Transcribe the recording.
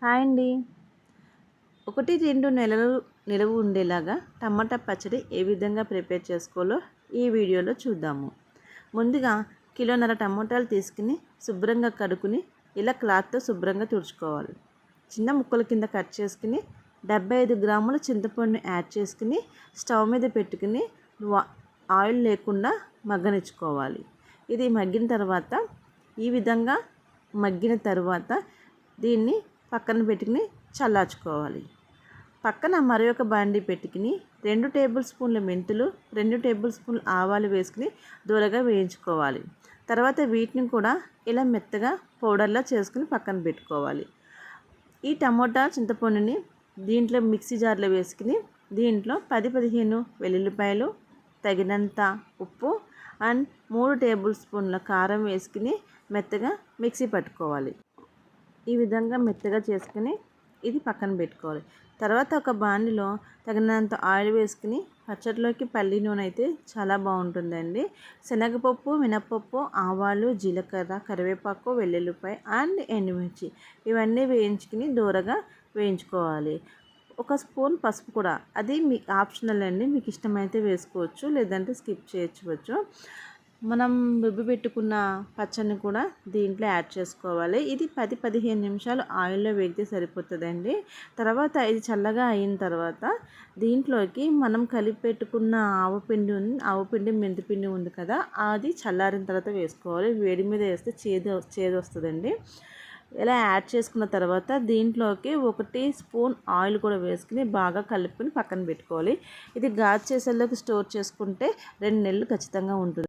Hi అండి. 1-2 నెలలు నిలవ ఉండేలాగా టమాటా పచ్చడి ఏ విధంగా ప్రిపేర్ చేసుకోవాలో ఈ వీడియోలో చూద్దాము. ముందుగా కిలోన్నర టమాటాలు తీసుకుని శుభ్రంగా కడుక్కుని ఇలా క్లాత్తో శుభ్రంగా తుడుచుకోవాలి. చిన్న ముక్కల కింద కట్ చేసుకుని 75 గ్రాముల చింతపండుని యాడ్ చేసుకుని స్టవ్ మీద పెట్టుకుని ఆయిల్ లేకుండా మగ్గనిచ్చుకోవాలి. ఇది మగ్గిన తర్వాత ఈ విధంగా మగ్గిన తర్వాత దీన్ని పక్కన పెట్టుకుని చల్లార్చుకోవాలి. పక్కన మరొక బాండీ పెట్టుకుని 2 టేబుల్ స్పూన్ల మెంతులు, 2 టేబుల్ స్పూన్ల ఆవాలు వేసుకుని దూరగా వేయించుకోవాలి. తర్వాత వీటిని కూడా ఇలా మెత్తగా పౌడర్లా చేసుకుని పక్కన పెట్టుకోవాలి. ఈ టమోటా చింతపండుని దీంట్లో మిక్సీ జార్లో వేసుకుని దీంట్లో 10-15 వెల్లుల్లిపాయలు, తగినంత ఉప్పు అండ్ 3 టేబుల్ స్పూన్ల కారం వేసుకుని మెత్తగా మిక్సీ పట్టుకోవాలి. ఈ విధంగా మెత్తగా చేసుకుని ఇది పక్కన పెట్టుకోవాలి. తర్వాత ఒక బాండిలో తగినంత ఆయిల్ వేసుకుని పచ్చడిలోకి పల్లి నూనె అయితే చాలా బాగుంటుందండి. శనగపప్పు, మినపప్పు, ఆవాలు, జీలకర్ర, కరివేపాకు, వెల్లుల్లిపాయ అండ్ ఎండుమిర్చి ఇవన్నీ వేయించుకుని దూరగా వేయించుకోవాలి. 1 స్పూన్ పసుపు కూడా, అది మీ ఆప్షనల్ అండి, మీకు ఇష్టమైతే వేసుకోవచ్చు, లేదంటే స్కిప్ చేయవచ్చు. మనం రుబ్బి పెట్టుకున్న పచ్చడిని కూడా దీంట్లో యాడ్ చేసుకోవాలి. ఇది 10-15 నిమిషాలు ఆయిల్లో వేగితే సరిపోతుందండి. తర్వాత ఇది చల్లగా అయిన తర్వాత దీంట్లోకి మనం కలిపి పెట్టుకున్న ఆవపిండి మెంతిపిండి ఉంది కదా, అది చల్లారిన తర్వాత వేసుకోవాలి. వేడి మీద వేస్తే చేదు వస్తుందండి. ఇలా యాడ్ చేసుకున్న తర్వాత దీంట్లోకి 1 స్పూన్ ఆయిల్ కూడా వేసుకుని బాగా కలుపుకొని పక్కన పెట్టుకోవాలి. ఇది గాజు చేసేలోకి స్టోర్ చేసుకుంటే 2 నెలలు ఖచ్చితంగా ఉంటుంది.